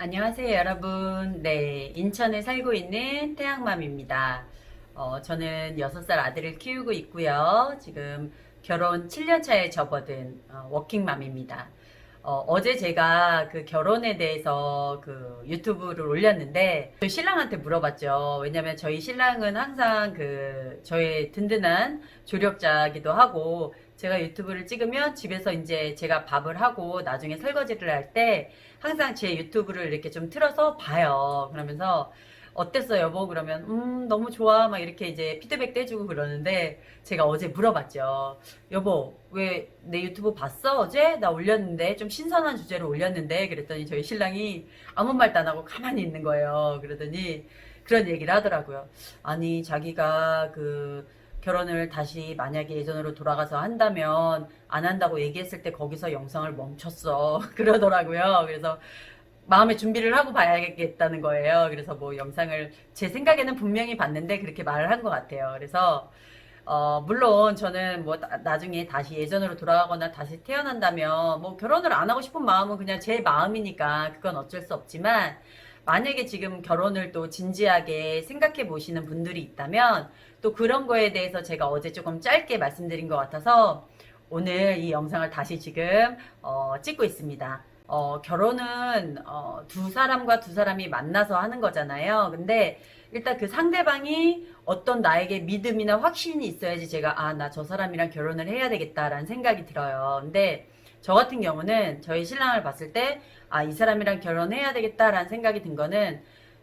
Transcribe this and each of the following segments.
안녕하세요, 여러분. 네, 인천에 살고 있는 태양맘입니다. 저는 6살 아들을 키우고 있고요. 지금 결혼 7년 차에 접어든 워킹맘입니다. 어제 제가 그 결혼에 대해서 그 유튜브를 올렸는데 저희 신랑한테 물어봤죠. 왜냐면 저희 신랑은 항상 그 저의 든든한 조력자기도 하고 제가 유튜브를 찍으면 집에서 이제 제가 밥을 하고 나중에 설거지를 할 때 항상 제 유튜브를 이렇게 좀 틀어서 봐요. 그러면서 어땠어 여보? 그러면 너무 좋아 막 이렇게 이제 피드백도 해주고 그러는데 제가 어제 물어봤죠. 여보 왜 내 유튜브 봤어? 어제? 나 올렸는데 좀 신선한 주제로 올렸는데 그랬더니 저희 신랑이 아무 말도 안 하고 가만히 있는 거예요. 그러더니 그런 얘기를 하더라고요. 아니 자기가 그 결혼을 다시 만약에 예전으로 돌아가서 한다면 안 한다고 얘기했을 때 거기서 영상을 멈췄어. 그러더라고요. 그래서 마음의 준비를 하고 봐야겠다는 거예요. 그래서 뭐 영상을 제 생각에는 분명히 봤는데 그렇게 말을 한 것 같아요. 그래서 물론 저는 뭐 나중에 다시 예전으로 돌아가거나 다시 태어난다면 뭐 결혼을 안 하고 싶은 마음은 그냥 제 마음이니까 그건 어쩔 수 없지만 만약에 지금 결혼을 또 진지하게 생각해 보시는 분들이 있다면 또 그런 거에 대해서 제가 어제 조금 짧게 말씀드린 것 같아서 오늘 이 영상을 다시 지금 찍고 있습니다. 결혼은 두 사람과 두 사람이 만나서 하는 거잖아요. 근데 일단 그 상대방이 어떤 나에게 믿음이나 확신이 있어야지 제가 나 저 사람이랑 결혼을 해야 되겠다라는 생각이 들어요. 근데 저 같은 경우는 저희 신랑을 봤을 때 이 사람이랑 결혼해야 되겠다라는 생각이 든 거는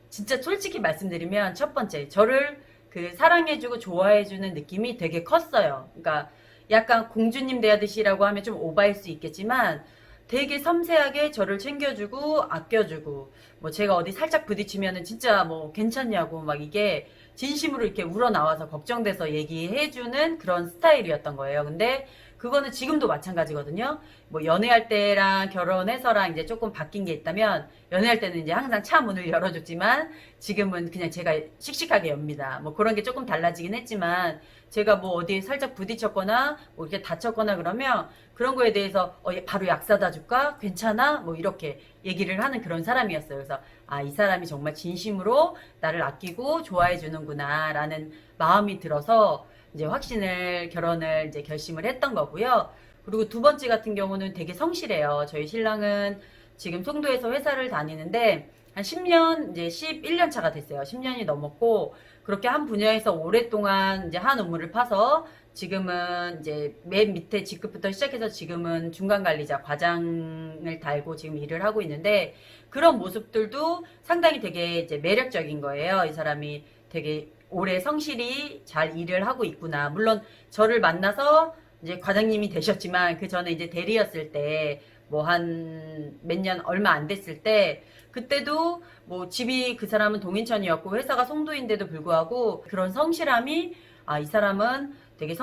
진짜 솔직히 말씀드리면 첫 번째 저를 그 사랑해주고 좋아해주는 느낌이 되게 컸어요. 그러니까 약간 공주님 대하듯이라고 하면 좀 오바일 수 있겠지만 되게 섬세하게 저를 챙겨주고 아껴주고 뭐 제가 어디 살짝 부딪히면은 진짜 뭐 괜찮냐고 막 이게 진심으로 이렇게 우러나와서 걱정돼서 얘기해주는 그런 스타일이었던 거예요. 근데 그거는 지금도 마찬가지거든요. 뭐 연애할 때랑 결혼해서랑 이제 조금 바뀐 게 있다면 연애할 때는 이제 항상 차 문을 열어줬지만 지금은 그냥 제가 씩씩하게 엽니다. 뭐 그런 게 조금 달라지긴 했지만 제가 뭐 어디 살짝 부딪혔거나 뭐 이렇게 다쳤거나 그러면 그런 거에 대해서 바로 약 사다 줄까? 괜찮아? 뭐 이렇게 얘기를 하는 그런 사람이었어요. 그래서 이 사람이 정말 진심으로 나를 아끼고 좋아해 주는구나 라는 마음이 들어서 이제 확신을 결혼을 이제 결심을 했던 거고요. 그리고 두 번째 같은 경우는 되게 성실해요. 저희 신랑은 지금 송도에서 회사를 다니는데 한 10년 이제 11년 차가 됐어요. 10년이 넘었고 그렇게 한 분야에서 오랫동안 이제 한 우물을 파서 지금은 이제 맨 밑에 직급부터 시작해서 지금은 중간관리자 과장을 달고 지금 일을 하고 있는데 그런 모습들도 상당히 되게 이제 매력적인 거예요. 이 사람이 되게 오래 성실히 잘 일을 하고 있구나. 물론 저를 만나서 이제 과장님이 되셨지만 그 전에 이제 대리였을 때 뭐 한 몇 년 얼마 안 됐을 때 그때도 뭐 집이 그 사람은 동인천이었고 회사가 송도인데도 불구하고 그런 성실함이 이 사람은 되게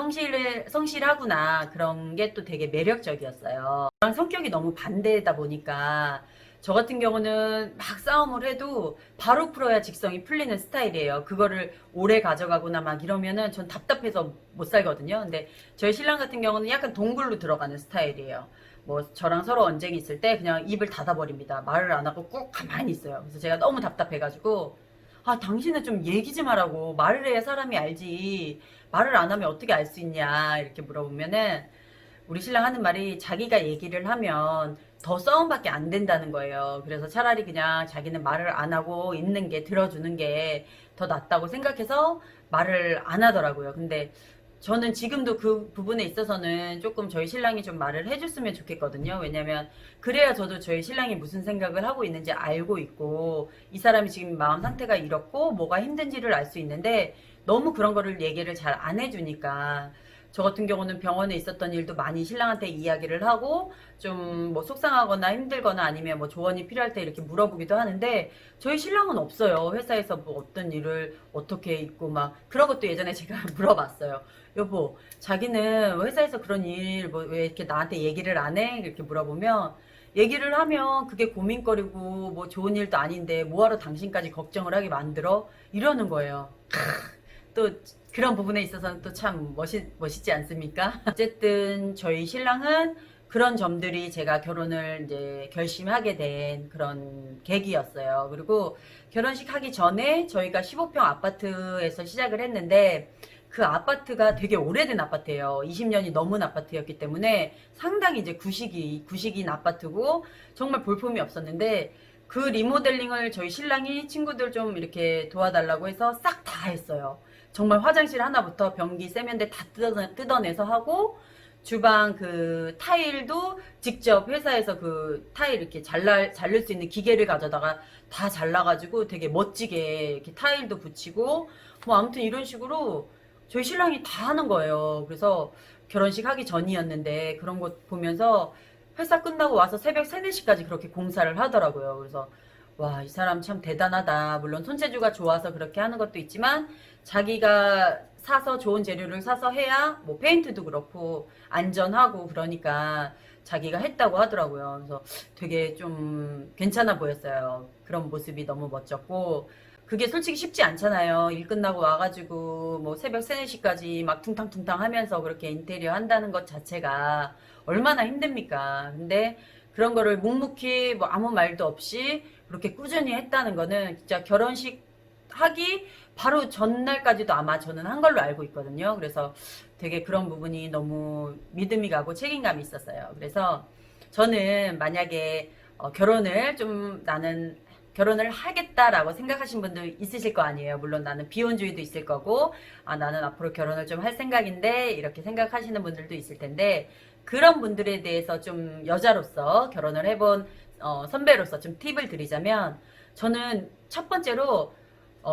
성실하구나. 그런 게 또 되게 매력적이었어요. 저랑 성격이 너무 반대다 보니까 저 같은 경우는 막 싸움을 해도 바로 풀어야 직성이 풀리는 스타일이에요. 그거를 오래 가져가거나 막 이러면은 전 답답해서 못 살거든요. 근데 저희 신랑 같은 경우는 약간 동굴로 들어가는 스타일이에요. 뭐 저랑 서로 언쟁이 있을 때 그냥 입을 닫아버립니다. 말을 안 하고 꾹 가만히 있어요. 그래서 제가 너무 답답해가지고 당신은 좀 얘기 좀 하라고. 말을 해야 사람이 알지. 말을 안 하면 어떻게 알 수 있냐. 이렇게 물어보면은 우리 신랑 하는 말이 자기가 얘기를 하면 더 싸움밖에 안 된다는 거예요. 그래서 차라리 그냥 자기는 말을 안 하고 있는 게 들어주는 게 더 낫다고 생각해서 말을 안 하더라고요. 근데 저는 지금도 그 부분에 있어서는 조금 저희 신랑이 좀 말을 해줬으면 좋겠거든요. 왜냐면 그래야 저도 저희 신랑이 무슨 생각을 하고 있는지 알고 있고 이 사람이 지금 마음 상태가 이렇고 뭐가 힘든지를 알 수 있는데 너무 그런 거를 얘기를 잘 안 해주니까 저 같은 경우는 병원에 있었던 일도 많이 신랑한테 이야기를 하고 좀 뭐 속상하거나 힘들거나 아니면 뭐 조언이 필요할 때 이렇게 물어보기도 하는데 저희 신랑은 없어요. 회사에서 뭐 어떤 일을 어떻게 있고 막 그런 것도 예전에 제가 물어봤어요. 여보, 자기는 회사에서 그런 일 뭐 왜 이렇게 나한테 얘기를 안 해? 이렇게 물어보면 얘기를 하면 그게 고민거리고 뭐 좋은 일도 아닌데 뭐하러 당신까지 걱정을 하게 만들어? 이러는 거예요. 또 그런 부분에 있어서는 또 참 멋있지 않습니까? 어쨌든 저희 신랑은 그런 점들이 제가 결혼을 이제 결심하게 된 그런 계기였어요. 그리고 결혼식 하기 전에 저희가 15평 아파트에서 시작을 했는데 그 아파트가 되게 오래된 아파트예요. 20년이 넘은 아파트였기 때문에 상당히 이제 구식인 아파트고 정말 볼품이 없었는데 그 리모델링을 저희 신랑이 친구들 좀 이렇게 도와달라고 해서 싹 다 했어요. 정말 화장실 하나부터 변기, 세면대 다 뜯어내서 하고 주방 그 타일도 직접 회사에서 그 타일 이렇게 자를 수 있는 기계를 가져다가 다 잘라가지고 되게 멋지게 이렇게 타일도 붙이고 뭐 아무튼 이런 식으로 저희 신랑이 다 하는 거예요. 그래서 결혼식 하기 전이었는데 그런 거 보면서 회사 끝나고 와서 새벽 3, 4시까지 그렇게 공사를 하더라고요. 그래서 와, 이 사람 참 대단하다. 물론 손재주가 좋아서 그렇게 하는 것도 있지만 자기가 사서 좋은 재료를 사서 해야 뭐 페인트도 그렇고 안전하고 그러니까 자기가 했다고 하더라고요. 그래서 되게 좀 괜찮아 보였어요. 그런 모습이 너무 멋졌고 그게 솔직히 쉽지 않잖아요. 일 끝나고 와가지고 뭐 새벽 3, 4시까지 막 퉁탕퉁탕 하면서 그렇게 인테리어 한다는 것 자체가 얼마나 힘듭니까? 근데 그런 거를 묵묵히 뭐 아무 말도 없이 그렇게 꾸준히 했다는 거는 진짜 결혼식 하기 바로 전날까지도 아마 저는 한 걸로 알고 있거든요. 그래서 되게 그런 부분이 너무 믿음이 가고 책임감이 있었어요. 그래서 저는 만약에 결혼을 좀 나는 결혼을 하겠다라고 생각하신 분도 있으실 거 아니에요. 물론 나는 비혼주의도 있을 거고, 아, 나는 앞으로 결혼을 좀 할 생각인데, 이렇게 생각하시는 분들도 있을 텐데, 그런 분들에 대해서 좀 여자로서 결혼을 해본 선배로서 좀 팁을 드리자면, 저는 첫 번째로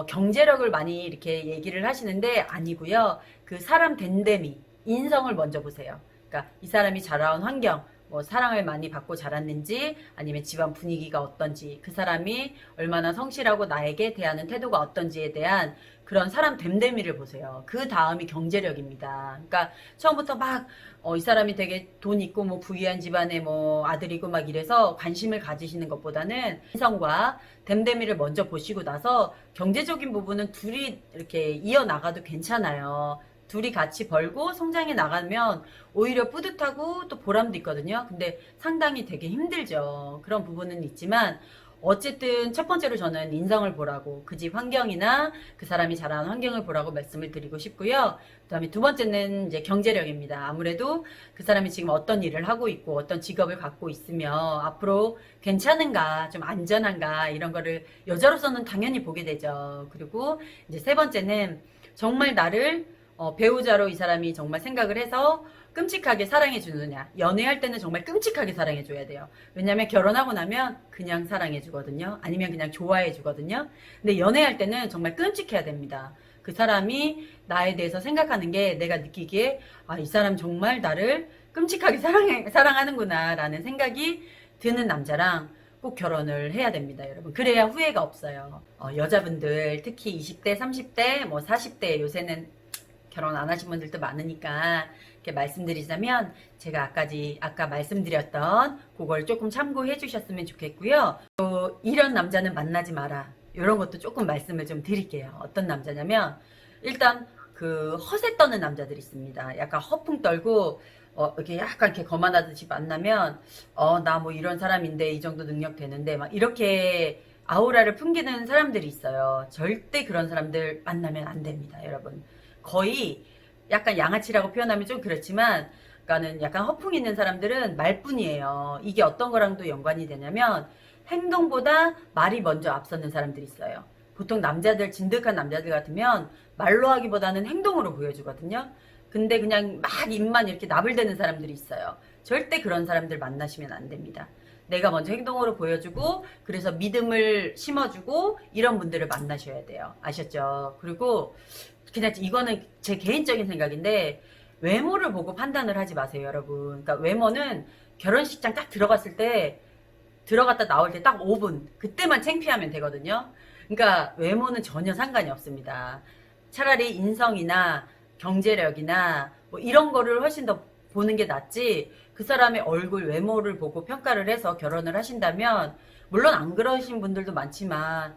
경제력을 많이 이렇게 얘기를 하시는데 아니고요. 그 사람 됨됨이, 인성을 먼저 보세요. 그러니까 이 사람이 자라온 환경, 뭐 사랑을 많이 받고 자랐는지 아니면 집안 분위기가 어떤지 그 사람이 얼마나 성실하고 나에게 대하는 태도가 어떤지에 대한 그런 사람 됨됨이를 보세요. 그 다음이 경제력입니다. 그러니까 처음부터 막 이 사람이 되게 돈 있고 뭐 부유한 집안의 뭐 아들이고 막 이래서 관심을 가지시는 것보다는 인성과 됨됨이를 먼저 보시고 나서 경제적인 부분은 둘이 이렇게 이어나가도 괜찮아요. 둘이 같이 벌고 성장해 나가면 오히려 뿌듯하고 또 보람도 있거든요. 근데 상당히 되게 힘들죠. 그런 부분은 있지만 어쨌든 첫 번째로 저는 인성을 보라고 그 집 환경이나 그 사람이 자라는 환경을 보라고 말씀을 드리고 싶고요. 그다음에 두 번째는 이제 경제력입니다. 아무래도 그 사람이 지금 어떤 일을 하고 있고 어떤 직업을 갖고 있으며 앞으로 괜찮은가 좀 안전한가 이런 거를 여자로서는 당연히 보게 되죠. 그리고 이제 세 번째는 정말 나를 배우자로 이 사람이 정말 생각을 해서 끔찍하게 사랑해 주느냐. 연애할 때는 정말 끔찍하게 사랑해 줘야 돼요. 왜냐면 결혼하고 나면 그냥 사랑해 주거든요. 아니면 그냥 좋아해 주거든요. 근데 연애할 때는 정말 끔찍해야 됩니다. 그 사람이 나에 대해서 생각하는 게 내가 느끼기에 아, 이 사람 정말 나를 끔찍하게 사랑하는구나 라는 생각이 드는 남자랑 꼭 결혼을 해야 됩니다, 여러분. 그래야 후회가 없어요. 여자분들 특히 20대, 30대, 뭐 40대 요새는 결혼 안 하신 분들도 많으니까 이렇게 말씀드리자면 제가 아까 말씀드렸던 그걸 조금 참고해 주셨으면 좋겠고요. 또 이런 남자는 만나지 마라. 이런 것도 조금 말씀을 좀 드릴게요. 어떤 남자냐면 일단 그 허세 떠는 남자들이 있습니다. 약간 허풍 떨고 이렇게 약간 이렇게 거만하듯이 만나면 나 뭐 이런 사람인데 이 정도 능력 되는데 막 이렇게 아우라를 풍기는 사람들이 있어요. 절대 그런 사람들 만나면 안 됩니다, 여러분. 거의 약간 양아치라고 표현하면 좀 그렇지만 그러니까는 약간 허풍 있는 사람들은 말뿐이에요. 이게 어떤 거랑도 연관이 되냐면 행동보다 말이 먼저 앞서는 사람들이 있어요. 보통 남자들 진득한 남자들 같으면 말로 하기보다는 행동으로 보여주거든요. 근데 그냥 막 입만 이렇게 나불대는 사람들이 있어요. 절대 그런 사람들 만나시면 안 됩니다. 내가 먼저 행동으로 보여주고 그래서 믿음을 심어주고 이런 분들을 만나셔야 돼요. 아셨죠? 그리고 그냥 이거는 제 개인적인 생각인데 외모를 보고 판단을 하지 마세요, 여러분. 그러니까 외모는 결혼식장 딱 들어갔을 때 들어갔다 나올 때 딱 5분 그때만 창피하면 되거든요. 그러니까 외모는 전혀 상관이 없습니다. 차라리 인성이나 경제력이나 뭐 이런 거를 훨씬 더 보는 게 낫지 그 사람의 얼굴 외모를 보고 평가를 해서 결혼을 하신다면 물론 안 그러신 분들도 많지만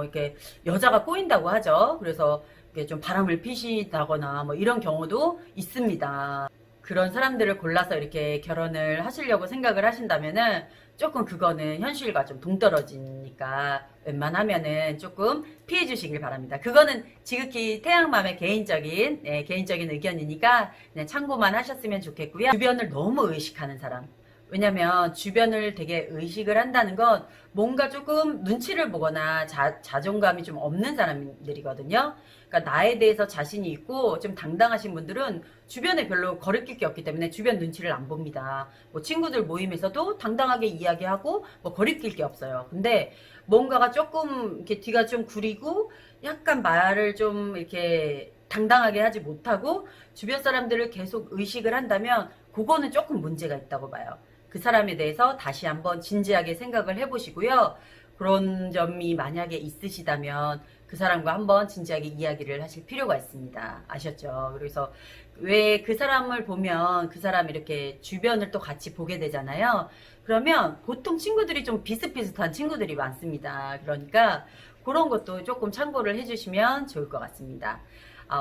이렇게 여자가 꼬인다고 하죠. 그래서 이게 좀 바람을 피시다거나 뭐 이런 경우도 있습니다. 그런 사람들을 골라서 이렇게 결혼을 하시려고 생각을 하신다면은 조금 그거는 현실과 좀 동떨어지니까 웬만하면은 조금 피해 주시길 바랍니다. 그거는 지극히 태양맘의 개인적인 의견이니까 그냥 참고만 하셨으면 좋겠고요. 주변을 너무 의식하는 사람. 왜냐면 주변을 되게 의식을 한다는 건 뭔가 조금 눈치를 보거나 자존감이 좀 없는 사람들이거든요. 그러니까 나에 대해서 자신이 있고 좀 당당하신 분들은 주변에 별로 거리낄 게 없기 때문에 주변 눈치를 안 봅니다. 뭐 친구들 모임에서도 당당하게 이야기하고 뭐 거리낄 게 없어요. 근데 뭔가가 조금 이렇게 뒤가 좀 구리고 약간 말을 좀 이렇게 당당하게 하지 못하고 주변 사람들을 계속 의식을 한다면 그거는 조금 문제가 있다고 봐요. 그 사람에 대해서 다시 한번 진지하게 생각을 해보시고요. 그런 점이 만약에 있으시다면 그 사람과 한번 진지하게 이야기를 하실 필요가 있습니다. 아셨죠? 그래서 왜 그 사람을 보면 그 사람 이렇게 주변을 또 같이 보게 되잖아요. 그러면 보통 친구들이 좀 비슷비슷한 친구들이 많습니다. 그러니까 그런 것도 조금 참고를 해주시면 좋을 것 같습니다.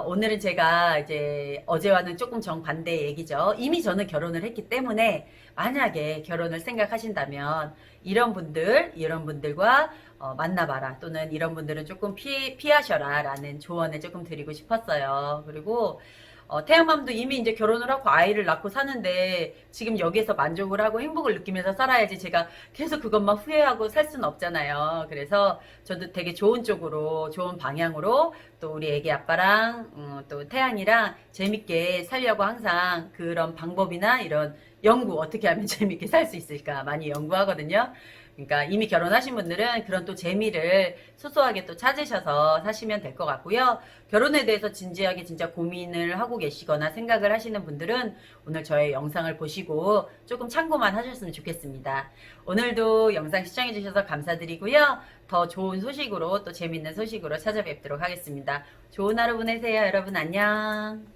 오늘은 제가 이제 어제와는 조금 정반대의 얘기죠. 이미 저는 결혼을 했기 때문에 만약에 결혼을 생각하신다면 이런 분들과 만나봐라. 또는 이런 분들은 조금 피하셔라. 라는 조언을 조금 드리고 싶었어요. 그리고 태양맘도 이미 이제 결혼을 하고 아이를 낳고 사는데 지금 여기에서 만족을 하고 행복을 느끼면서 살아야지 제가 계속 그것만 후회하고 살 수는 없잖아요. 그래서 저도 되게 좋은 쪽으로, 좋은 방향으로 또 우리 애기 아빠랑 또 태양이랑 재밌게 살려고 항상 그런 방법이나 이런 연구 어떻게 하면 재밌게 살 수 있을까 많이 연구하거든요. 그러니까 이미 결혼하신 분들은 그런 또 재미를 소소하게 또 찾으셔서 사시면 될 것 같고요. 결혼에 대해서 진지하게 진짜 고민을 하고 계시거나 생각을 하시는 분들은 오늘 저의 영상을 보시고 조금 참고만 하셨으면 좋겠습니다. 오늘도 영상 시청해주셔서 감사드리고요. 더 좋은 소식으로 또 재밌는 소식으로 찾아뵙도록 하겠습니다. 좋은 하루 보내세요. 여러분 안녕.